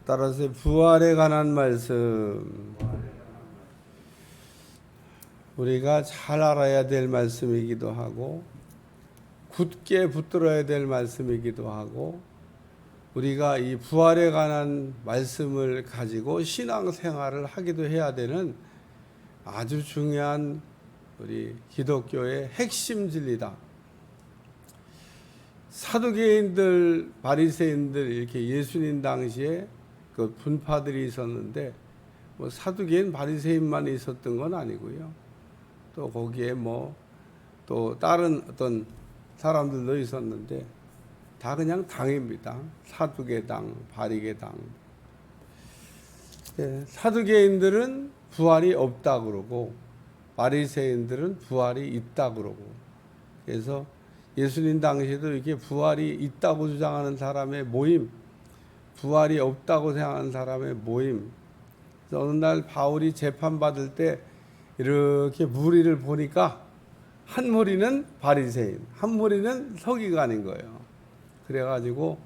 따라서 부활에 관한 말씀, 우리가 잘 알아야 될 말씀이기도 하고 굳게 붙들어야 될 말씀이기도 하고, 우리가 이 부활에 관한 말씀을 가지고 신앙생활을 하기도 해야 되는 아주 중요한 우리 기독교의 핵심 진리다. 사두개인들, 바리새인들, 이렇게 예수님 당시에 그 분파들이 있었는데, 뭐 사두개인, 바리새인만 있었던 건 아니고요. 또 거기에 뭐 또 다른 어떤 사람들도 있었는데, 다 그냥 당입니다. 사두개당, 바리개당. 사두개인들은 부활이 없다 그러고, 바리새인들은 부활이 있다 그러고, 그래서 예수님 당시에도 이렇게 부활이 있다고 주장하는 사람의 모임, 부활이 없다고 생각하는 사람의 모임. 그래서 어느 날 바울이 재판받을 때 이렇게 무리를 보니까 한 무리는 바리새인, 한 무리는 서기관인 거예요. 그래가지고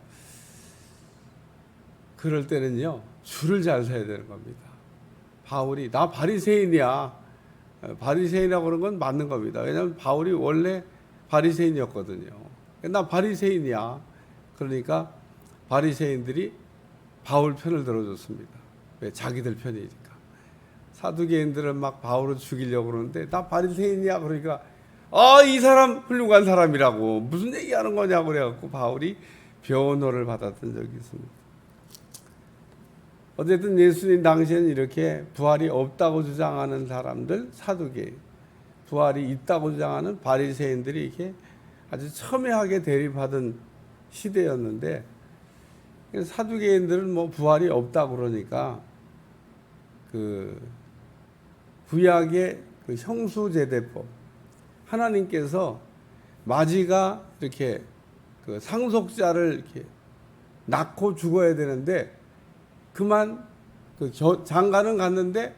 그럴 때는요, 줄을 잘 서야 되는 겁니다. 바울이 나 바리새인이야, 바리새인이라고 그런 건 맞는 겁니다. 왜냐하면 바울이 원래 바리새인이었거든요. 나 바리새인이야. 그러니까 바리새인들이 바울 편을 들어줬습니다. 왜? 자기들 편이니까. 사두개인들은 막 바울을 죽이려고 그러는데 나 바리새인이야. 그러니까 이 사람 훌륭한 사람이라고 무슨 얘기하는 거냐고 그래갖고 바울이 변호를 받았던 적이 있습니다. 어쨌든 예수님 당시에는 이렇게 부활이 없다고 주장하는 사람들, 사두개인, 부활이 있다고 주장하는 바리새인들이 이렇게 아주 첨예하게 대립하던 시대였는데, 사두개인들은 뭐 부활이 없다고 그러니까 그 구약의 그 형수제대법, 하나님께서 마지가 이렇게 그 상속자를 이렇게 낳고 죽어야 되는데, 그만 그 장가는 갔는데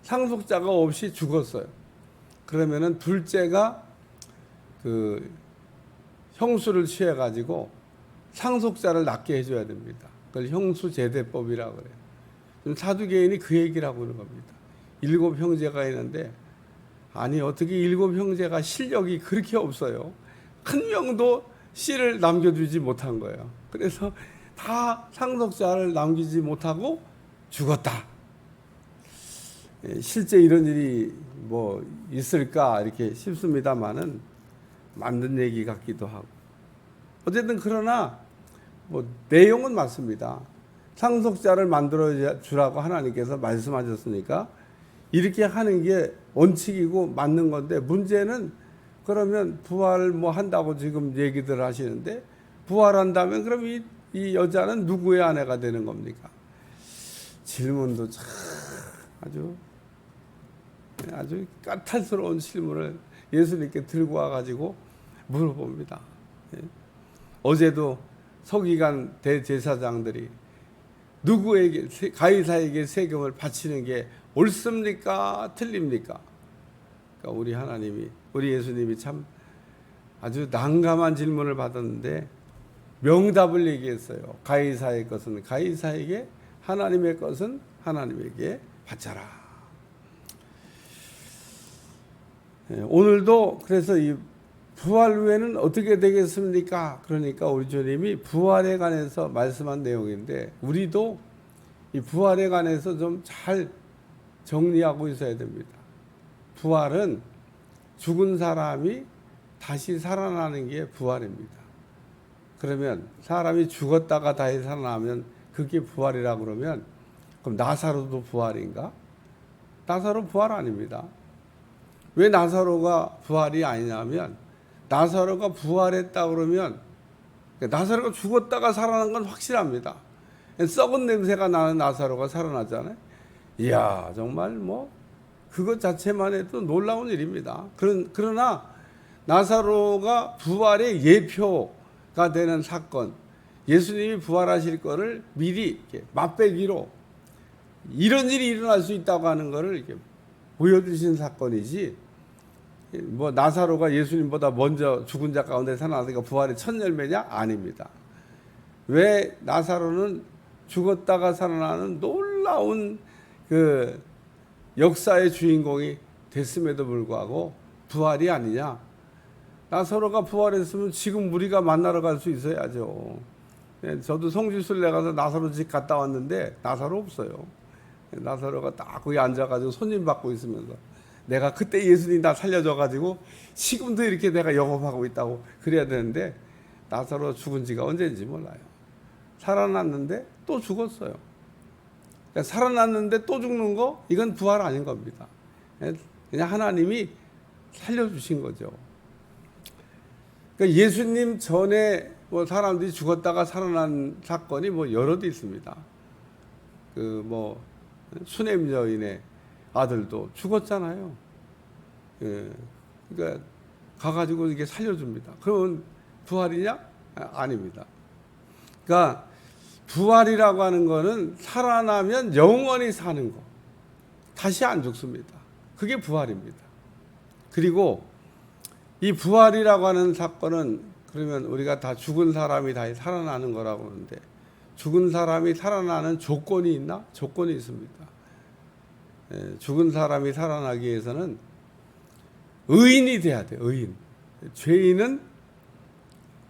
상속자가 없이 죽었어요. 그러면은 둘째가 그 형수를 취해 가지고 상속자를 낳게 해줘야 됩니다. 그걸 형수제대법이라고 그래요. 지금 사두개인이 그 얘기를 하고 있는 겁니다. 7 형제가 있는데, 아니 어떻게 7 형제가 실력이 그렇게 없어요. 한 명도 씨를 남겨주지 못한 거예요. 그래서 다 상속자를 남기지 못하고 죽었다. 실제 이런 일이 뭐 있을까 이렇게 싶습니다만은 맞는 얘기 같기도 하고, 어쨌든 그러나 뭐 내용은 맞습니다. 상속자를 만들어 주라고 하나님께서 말씀하셨으니까 이렇게 하는 게 원칙이고 맞는 건데, 문제는 그러면 부활 뭐 한다고 지금 얘기들 하시는데, 부활한다면 그럼 이 여자는 누구의 아내가 되는 겁니까? 질문도 참 아주 까탈스러운 질문을 예수님께 들고 와가지고 물어봅니다. 어제도 서기관 대제사장들이 누구에게, 가이사에게 세금을 바치는 게 옳습니까? 틀립니까? 그러니까 우리 하나님이, 우리 예수님이 참 아주 난감한 질문을 받았는데 명답을 얘기했어요. 가이사의 것은 가이사에게, 하나님의 것은 하나님에게 바쳐라. 오늘도 그래서 이 부활 후에는 어떻게 되겠습니까? 그러니까 우리 주님이 부활에 관해서 말씀한 내용인데, 우리도 이 부활에 관해서 좀 잘 정리하고 있어야 됩니다. 부활은 죽은 사람이 다시 살아나는 게 부활입니다. 그러면 사람이 죽었다가 다시 살아나면 그게 부활이라고 그러면, 그럼 나사로도 부활인가? 나사로 부활 아닙니다. 왜 나사로가 부활이 아니냐면, 나사로가 부활했다 그러면 나사로가 죽었다가 살아난 건 확실합니다. 썩은 냄새가 나는 나사로가 살아나잖아요. 이야, 정말 뭐 그것 자체만 해도 놀라운 일입니다. 그러나 나사로가 부활의 예표가 되는 사건, 예수님이 부활하실 거를 미리 이렇게 맛배기로 이런 일이 일어날 수 있다고 하는 것을 이렇게 보여주신 사건이지, 뭐 나사로가 예수님보다 먼저 죽은 자 가운데 살아나니까 부활의 첫 열매냐? 아닙니다. 왜 나사로는 죽었다가 살아나는 놀라운 그 역사의 주인공이 됐음에도 불구하고 부활이 아니냐? 나사로가 부활했으면 지금 우리가 만나러 갈 수 있어야죠. 저도 성지순례 가서 나사로 집 갔다 왔는데 나사로 없어요. 나사로가 딱 거기 앉아가지고 손님 받고 있으면서 내가 그때 예수님이 나 살려줘가지고 지금도 이렇게 내가 영업하고 있다고 그래야 되는데 나사로 죽은 지가 언제인지 몰라요. 살아났는데 또 죽었어요. 그러니까 살아났는데 또 죽는 거 이건 부활 아닌 겁니다. 그냥 하나님이 살려주신 거죠. 그러니까 예수님 전에 뭐 사람들이 죽었다가 살아난 사건이 뭐 여러 개 있습니다. 그 뭐 수냄 여인의 아들도 죽었잖아요. 예. 그러니까 가가지고 이게 살려줍니다. 그러면 부활이냐? 아닙니다. 그러니까 부활이라고 하는 거는 살아나면 영원히 사는 거. 다시 안 죽습니다. 그게 부활입니다. 그리고 이 부활이라고 하는 사건은 그러면 우리가 다 죽은 사람이 다시 살아나는 거라고 하는데 죽은 사람이 살아나는 조건이 있나? 조건이 있습니다. 죽은 사람이 살아나기 위해서는 의인이 돼야 돼요. 의인. 죄인은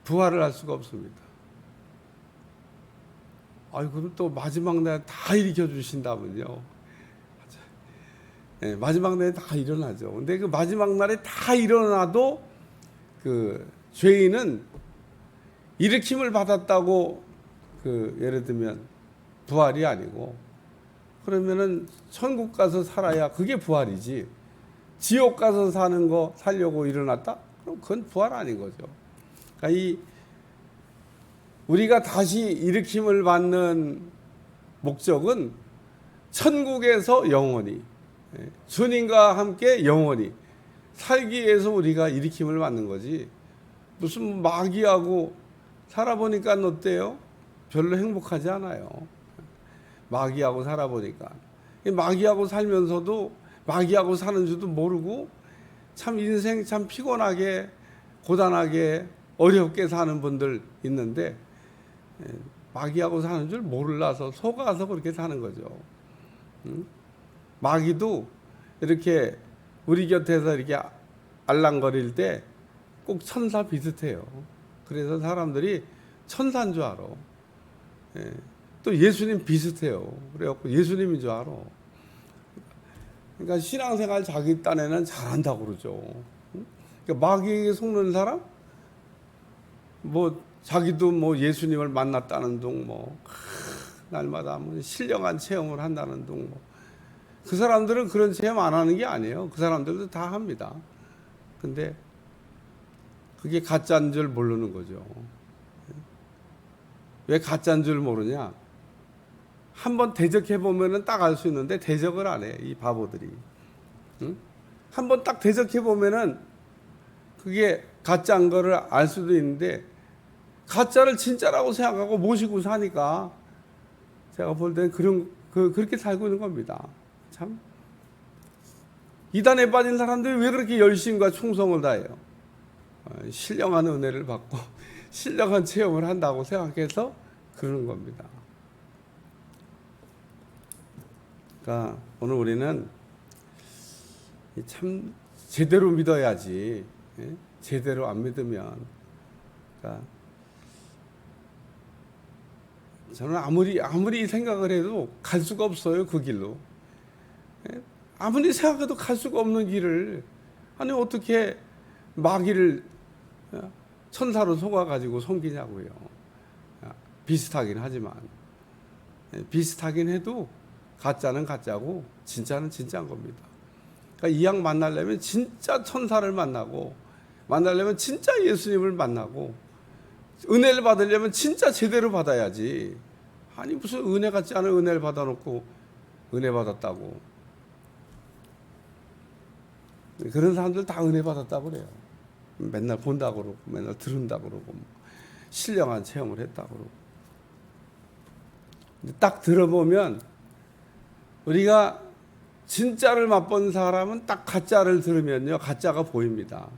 부활을 할 수가 없습니다. 그럼 또 마지막 날 다 일으켜 주신다면요. 마지막 날에 다 일어나죠. 근데 그 마지막 날에 다 일어나도 그 죄인은 일으킴을 받았다고 예를 들면 부활이 아니고 그러면은 천국 가서 살아야 그게 부활이지. 지옥 가서 사는 거 살려고 일어났다? 그럼 그건 부활 아닌 거죠. 그러니까 우리가 다시 일으킴을 받는 목적은 천국에서 영원히 주님과 함께 영원히 살기 위해서 우리가 일으킴을 받는 거지. 무슨 마귀하고 살아보니까 어때요? 별로 행복하지 않아요. 마귀하고 살아보니까. 마귀하고 살면서도 마귀하고 사는 줄도 모르고 참 인생 참 피곤하게 고단하게 어렵게 사는 분들 있는데 마귀하고 사는 줄 몰라서 속아서 그렇게 사는 거죠. 마귀도 이렇게 우리 곁에서 이렇게 알랑거릴 때 꼭 천사 비슷해요. 그래서 사람들이 천사인 줄 알아. 또 예수님 비슷해요. 그래갖고 예수님인 줄 알아. 그러니까 신앙생활 자기 딴에는 잘한다고 그러죠. 그러니까 마귀에게 속는 사람? 뭐 자기도 뭐 예수님을 만났다는 둥, 뭐 날마다 뭐 신령한 체험을 한다는 둥, 그 사람들은 그런 체험 안 하는 게 아니에요. 그 사람들도 다 합니다. 근데 그게 가짜인 줄 모르는 거죠. 왜 가짜인 줄 모르냐? 한번 대적해 보면은 딱 알 수 있는데 대적을 안 해, 이 바보들이. 응? 한번 딱 대적해 보면은 그게 가짜인 거를 알 수도 있는데 가짜를 진짜라고 생각하고 모시고 사니까 제가 볼 때는 그렇게 살고 있는 겁니다. 참 이단에 빠진 사람들이 왜 그렇게 열심과 충성을 다해요? 신령한 은혜를 받고 신령한 체험을 한다고 생각해서 그러는 겁니다. 그러니까 오늘 우리는 참 제대로 믿어야지, 제대로 안 믿으면, 그러니까 저는 아무리 생각을 해도 갈 수가 없어요, 그 길로. 아무리 생각해도 갈 수가 없는 길을, 아니 어떻게 마귀를 천사로 속아가지고 섬기냐고요. 비슷하긴 하지만, 비슷하긴 해도 가짜는 가짜고 진짜는 진짜인 겁니다. 그러니까 이 양 만나려면 진짜 천사를 만나고, 만나려면 진짜 예수님을 만나고, 은혜를 받으려면 진짜 제대로 받아야지. 아니 무슨 은혜 같지 않은 은혜를 받아놓고 은혜 받았다고. 그런 사람들 다 은혜 받았다고 그래요. 맨날 본다고 그러고 맨날 들은다고 그러고 신령한 체험을 했다고 그러고. 딱 들어보면 우리가 진짜를 맛본 사람은 딱 가짜를 들으면요, 가짜가 보입니다.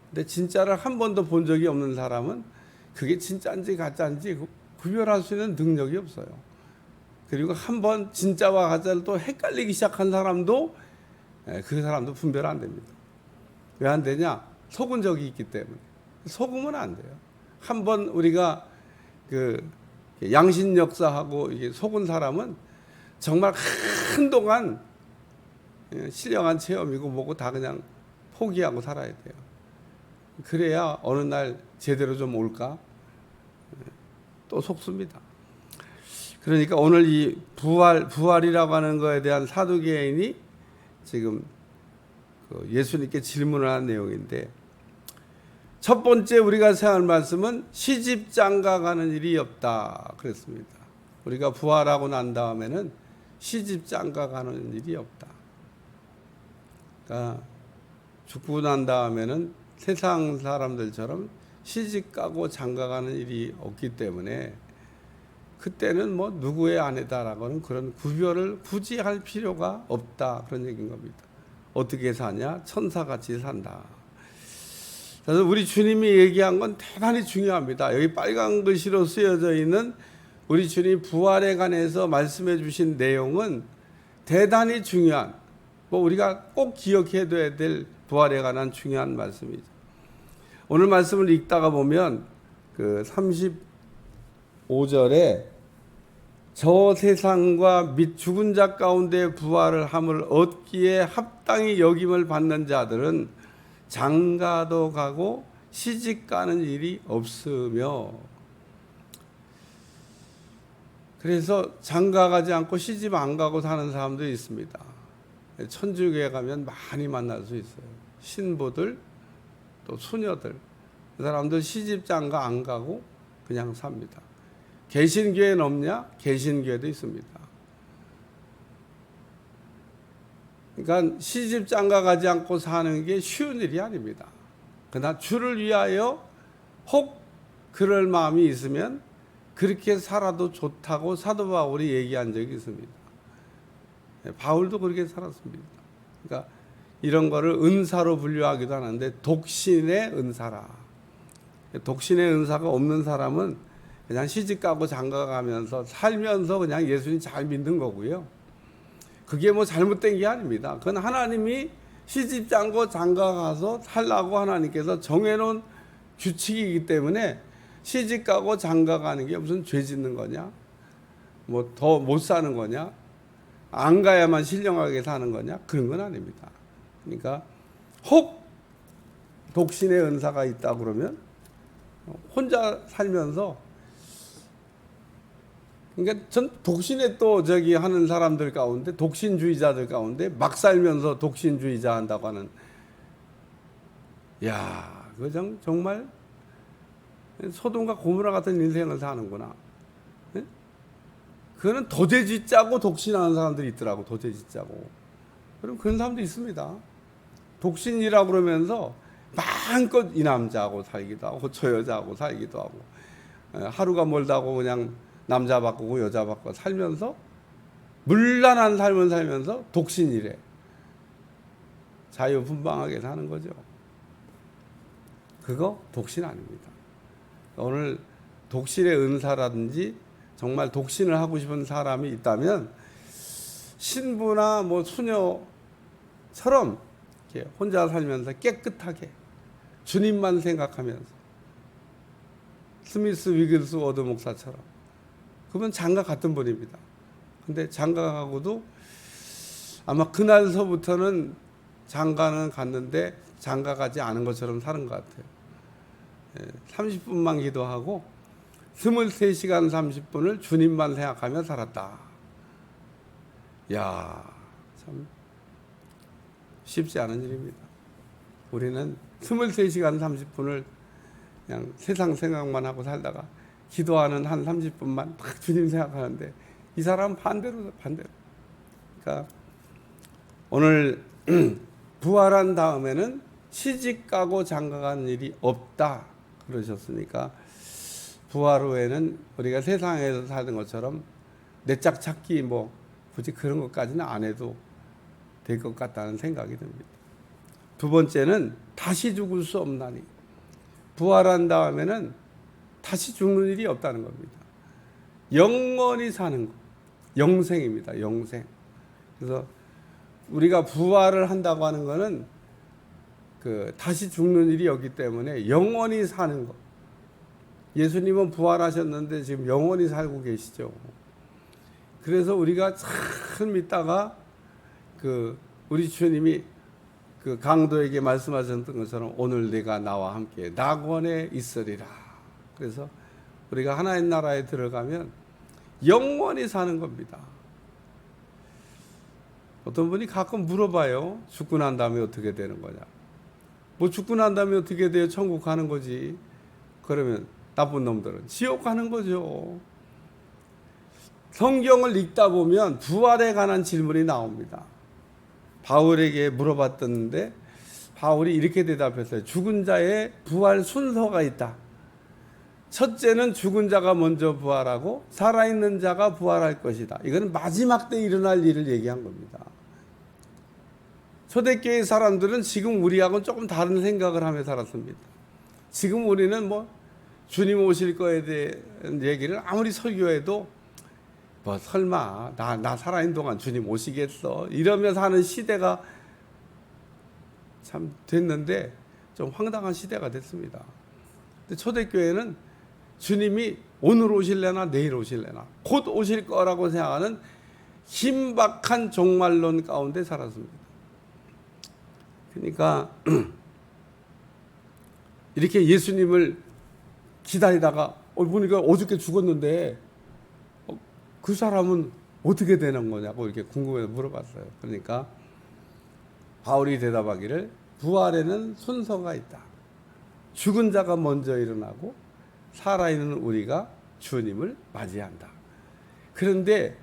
근데 진짜를 한 번도 본 적이 없는 사람은 그게 진짜인지 가짜인지 구별할 수 있는 능력이 없어요. 그리고 한번 진짜와 가짜를 또 헷갈리기 시작한 사람도 그 사람도 분별 안 됩니다. 왜 안 되냐? 속은 적이 있기 때문에. 속으면 안 돼요. 한번 우리가 그 양신 역사하고 속은 사람은 정말 한동안 신령한 체험이고 뭐고 다 그냥 포기하고 살아야 돼요. 그래야 어느 날 제대로 좀 올까? 또 속습니다. 그러니까 오늘 이 부활이라고 하는 거에 대한 사두개인이 지금 예수님께 질문을 한 내용인데, 첫 번째 우리가 생각할 말씀은 시집 장가 가는 일이 없다 그랬습니다. 우리가 부활하고 난 다음에는 시집 장가 가는 일이 없다. 그러니까 죽고 난 다음에는 세상 사람들처럼 시집 가고 장가 가는 일이 없기 때문에 그때는 뭐 누구의 아내다라고는 그런 구별을 굳이 할 필요가 없다, 그런 얘기인 겁니다. 어떻게 사냐? 천사같이 산다. 그래서 우리 주님이 얘기한 건 대단히 중요합니다. 여기 빨간 글씨로 쓰여져 있는 우리 주님 부활에 관해서 말씀해 주신 내용은 대단히 중요한, 뭐 우리가 꼭 기억해둬야 될 부활에 관한 중요한 말씀이죠. 오늘 말씀을 읽다가 보면 그 35절에 저 세상과 및 죽은 자 가운데 부활을 함을 얻기에 합당히 여김을 받는 자들은 장가도 가고 시집 가는 일이 없으며, 그래서 장가 가지 않고 시집 안 가고 사는 사람도 있습니다. 천주교에 가면 많이 만날 수 있어요. 신부들 또 수녀들, 그 사람들 시집 장가 안 가고 그냥 삽니다. 개신교회는 없냐? 개신교회도 있습니다. 그러니까 시집 장가 가지 않고 사는 게 쉬운 일이 아닙니다. 그러나 주를 위하여 혹 그럴 마음이 있으면 그렇게 살아도 좋다고 사도 바울이 얘기한 적이 있습니다. 바울도 그렇게 살았습니다. 그러니까 이런 거를 은사로 분류하기도 하는데 독신의 은사라. 독신의 은사가 없는 사람은 그냥 시집가고 장가가면서 살면서 그냥 예수님 잘 믿는 거고요. 그게 뭐 잘못된 게 아닙니다. 그건 하나님이 시집장고 장가가서 살라고 하나님께서 정해놓은 규칙이기 때문에 시집가고 장가가는 게 무슨 죄 짓는 거냐? 뭐 더 못 사는 거냐? 안 가야만 신령하게 사는 거냐? 그런 건 아닙니다. 그러니까 혹 독신의 은사가 있다 그러면 혼자 살면서, 그러니까 전 독신에 또 저기 하는 사람들 가운데, 독신주의자들 가운데 막 살면서 독신주의자 한다고 하는, 야, 그거 정말 소돔과 고모라 같은 인생을 사는구나. 네? 그거는 도제지 짜고 독신하는 사람들이 있더라고. 도제지 짜고. 그럼 그런 사람도 있습니다. 독신이라고 그러면서 마음껏 이 남자하고 살기도 하고 저 여자하고 살기도 하고, 하루가 멀다고 그냥 남자 바꾸고 여자 바꾸고 살면서 문란한 삶을 살면서 독신이래. 자유분방하게 사는 거죠. 그거 독신 아닙니다. 오늘 독신의 은사라든지 정말 독신을 하고 싶은 사람이 있다면 신부나 뭐 수녀처럼 이렇게 혼자 살면서 깨끗하게 주님만 생각하면서, 스미스 위글스 워드 목사처럼, 그러면 장가 갔던 분입니다. 근데 장가 가고도 아마 그날서부터는 장가는 갔는데 장가 가지 않은 것처럼 사는 것 같아요. 30분만 기도하고 23시간 30분을 주님만 생각하며 살았다. 야, 참 쉽지 않은 일입니다. 우리는 23시간 30분을 그냥 세상 생각만 하고 살다가 기도하는 한 30분만 막 주님 생각하는데, 이 사람은 반대로. 그러니까 오늘 부활한 다음에는 시집 가고 장가 가는 일이 없다 그러셨으니까, 부활 후에는 우리가 세상에서 사는 것처럼 내 짝 찾기 뭐 굳이 그런 것까지는 안 해도 될 것 같다는 생각이 듭니다. 두 번째는 다시 죽을 수 없나니, 부활한 다음에는 다시 죽는 일이 없다는 겁니다. 영원히 사는 것, 영생입니다. 영생. 그래서 우리가 부활을 한다고 하는 것은 다시 죽는 일이 없기 때문에 영원히 사는 것. 예수님은 부활하셨는데 지금 영원히 살고 계시죠. 그래서 우리가 참 믿다가 우리 주님이 강도에게 말씀하셨던 것처럼 오늘 네가 나와 함께 낙원에 있으리라. 그래서 우리가 하나님 나라에 들어가면 영원히 사는 겁니다. 어떤 분이 가끔 물어봐요. 죽고 난 다음에 어떻게 되는 거냐. 뭐 죽고 난 다음에 어떻게 돼요? 천국 가는 거지. 그러면 나쁜 놈들은 지옥 가는 거죠. 성경을 읽다 보면 부활에 관한 질문이 나옵니다. 바울에게 물어봤던데 바울이 이렇게 대답했어요. 죽은 자의 부활 순서가 있다. 첫째는 죽은 자가 먼저 부활하고 살아있는 자가 부활할 것이다. 이거는 마지막 때 일어날 일을 얘기한 겁니다. 초대교회 사람들은 지금 우리하고는 조금 다른 생각을 하며 살았습니다. 지금 우리는 뭐 주님 오실 거에 대한 얘기를 아무리 설교해도 뭐 설마 나 살아있는 동안 주님 오시겠어 이러면서 하는 시대가 참 됐는데 좀 황당한 시대가 됐습니다. 근데 초대교회는 주님이 오늘 오실래나 내일 오실래나 곧 오실 거라고 생각하는 긴박한 종말론 가운데 살았습니다. 그러니까 이렇게 예수님을 기다리다가 보니까 어저께 죽었는데 그 사람은 어떻게 되는 거냐고 이렇게 궁금해서 물어봤어요. 그러니까 바울이 대답하기를 부활에는 순서가 있다. 죽은 자가 먼저 일어나고 살아있는 우리가 주님을 맞이한다. 그런데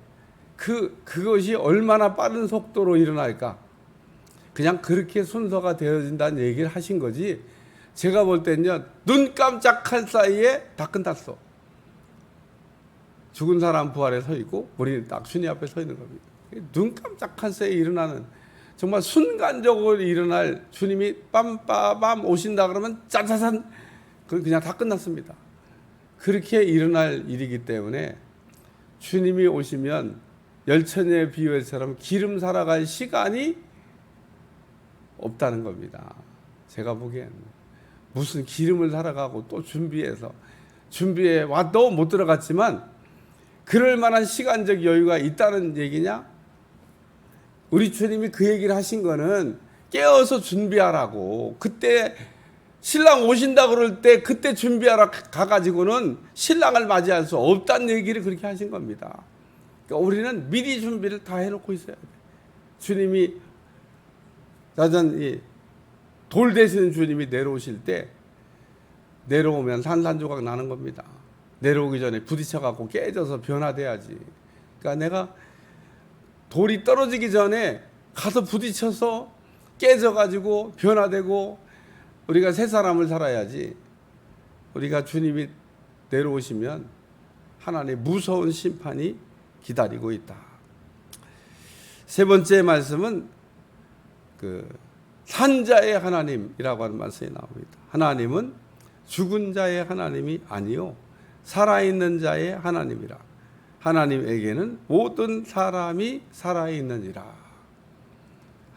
그것이 얼마나 빠른 속도로 일어날까? 그냥 그렇게 순서가 되어진다는 얘기를 하신 거지. 제가 볼 때는요, 눈 깜짝할 사이에 다 끝났어. 죽은 사람 부활에 서 있고 우리는 딱 주님 앞에 서 있는 겁니다. 눈 깜짝할 사이에 일어나는 정말 순간적으로 일어날 주님이 빰빠밤 오신다 그러면 짜자잔 그냥 다 끝났습니다. 그렇게 일어날 일이기 때문에 주님이 오시면 열처녀의 비유처럼 기름 살아갈 시간이 없다는 겁니다. 제가 보기엔 무슨 기름을 살아가고 또 준비해 와도 못 들어갔지만 그럴 만한 시간적 여유가 있다는 얘기냐? 우리 주님이 그 얘기를 하신 거는 깨어서 준비하라고. 그때 신랑 오신다 그럴 때 그때 준비하라 가가지고는 신랑을 맞이할 수 없다는 얘기를 그렇게 하신 겁니다. 그러니까 우리는 미리 준비를 다 해놓고 있어야 돼. 주님이 여전히 돌 되시는 주님이 내려오실 때 내려오면 산산조각 나는 겁니다. 내려오기 전에 부딪혀갖고 깨져서 변화돼야지. 그러니까 내가 돌이 떨어지기 전에 가서 부딪혀서 깨져가지고 변화되고 우리가 새 사람을 살아야지. 우리가 주님이 내려오시면 하나님의 무서운 심판이 기다리고 있다. 세 번째 말씀은 산자의 하나님이라고 하는 말씀이 나옵니다. 하나님은 죽은 자의 하나님이 아니요 살아있는 자의 하나님이라. 하나님에게는 모든 사람이 살아있느니라.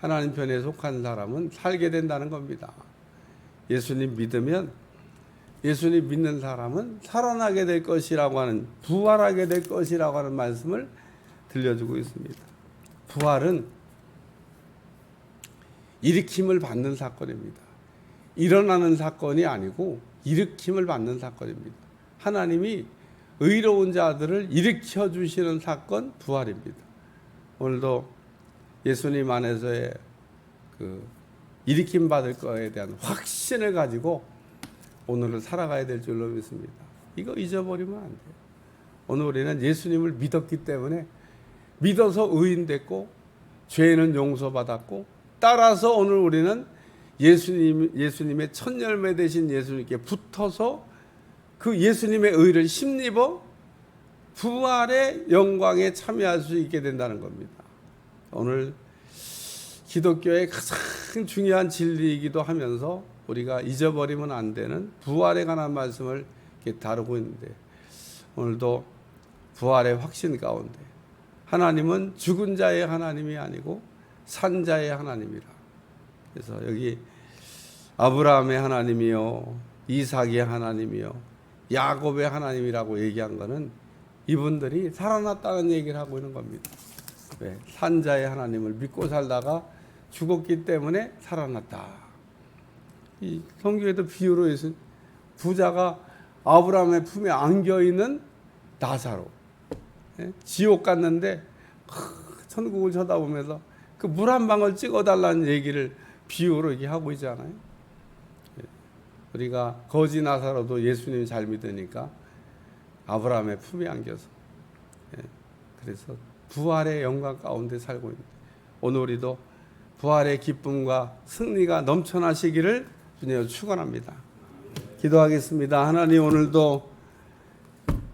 하나님 편에 속한 사람은 살게 된다는 겁니다. 예수님 믿으면 예수님 믿는 사람은 살아나게 될 것이라고 하는 부활하게 될 것이라고 하는 말씀을 들려주고 있습니다. 부활은 일으킴을 받는 사건입니다. 일어나는 사건이 아니고 일으킴을 받는 사건입니다. 하나님이 의로운 자들을 일으켜 주시는 사건 부활입니다. 오늘도 예수님 안에서의 일으킴 받을 거에 대한 확신을 가지고 오늘을 살아가야 될 줄로 믿습니다. 이거 잊어버리면 안 돼요. 오늘 우리는 예수님을 믿었기 때문에 믿어서 의인됐고 죄는 용서받았고 따라서 오늘 우리는 예수님의 첫 열매 되신 예수님께 붙어서 그 예수님의 의를 힘입어 부활의 영광에 참여할 수 있게 된다는 겁니다. 오늘 기독교의 가장 중요한 진리이기도 하면서 우리가 잊어버리면 안 되는 부활에 관한 말씀을 이렇게 다루고 있는데 오늘도 부활의 확신 가운데 하나님은 죽은 자의 하나님이 아니고 산 자의 하나님이라. 그래서 여기 아브라함의 하나님이요, 이삭의 하나님이요, 야곱의 하나님이라고 얘기한 거는 이분들이 살아났다는 얘기를 하고 있는 겁니다. 왜? 산 자의 하나님을 믿고 살다가 죽었기 때문에 살아났다. 이 성경에도 비유로 해서 부자가 아브라함의 품에 안겨 있는 나사로, 지옥 갔는데 천국을 쳐다보면서 그 물 한 방울 찍어달라는 얘기를 비유로 이렇게 하고 있잖아요. 우리가 거지 나사로도 예수님 잘 믿으니까 아브라함의 품에 안겨서, 그래서 부활의 영광 가운데 살고 있는, 오늘 우리도 부활의 기쁨과 승리가 넘쳐나시기를 주님으로 축원합니다. 기도하겠습니다. 하나님, 오늘도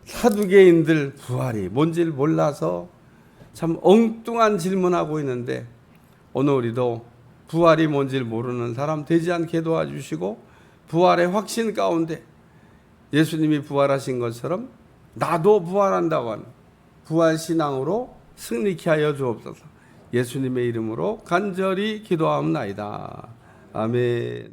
사두개인들 부활이 뭔지를 몰라서 참 엉뚱한 질문하고 있는데, 오늘 우리도 부활이 뭔지를 모르는 사람 되지 않게 도와주시고, 부활의 확신 가운데 예수님이 부활하신 것처럼 나도 부활한다고 하는 부활신앙으로 승리케 하여 주옵소서. 예수님의 이름으로 간절히 기도하옵나이다. 아멘.